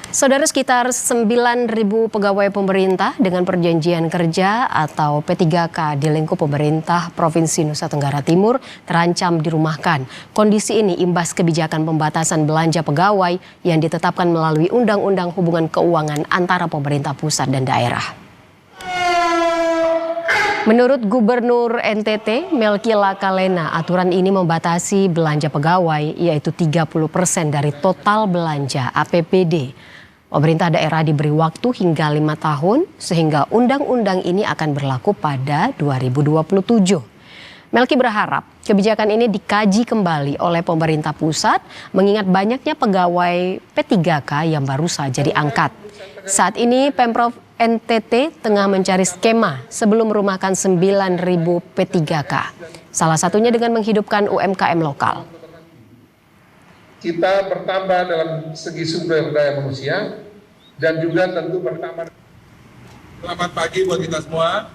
Saudara, sekitar 9.000 pegawai pemerintah dengan perjanjian kerja atau P3K di lingkup pemerintah Provinsi Nusa Tenggara Timur terancam dirumahkan. Kondisi ini imbas kebijakan pembatasan belanja pegawai yang ditetapkan melalui Undang-Undang Hubungan Keuangan antara pemerintah pusat dan daerah. Menurut Gubernur NTT, Melki Lakalena, aturan ini membatasi belanja pegawai, yaitu 30% dari total belanja APBD. Pemerintah daerah diberi waktu hingga 5 tahun, sehingga undang-undang ini akan berlaku pada 2027. Melki berharap kebijakan ini dikaji kembali oleh pemerintah pusat, mengingat banyaknya pegawai P3K yang baru saja diangkat. Saat ini Pemprov NTT tengah mencari skema sebelum merumahkan 9.000 P3K. Salah satunya dengan menghidupkan UMKM lokal. Kita bertambah dalam segi sumber daya manusia dan juga tentu bertambah. Selamat pagi buat kita semua.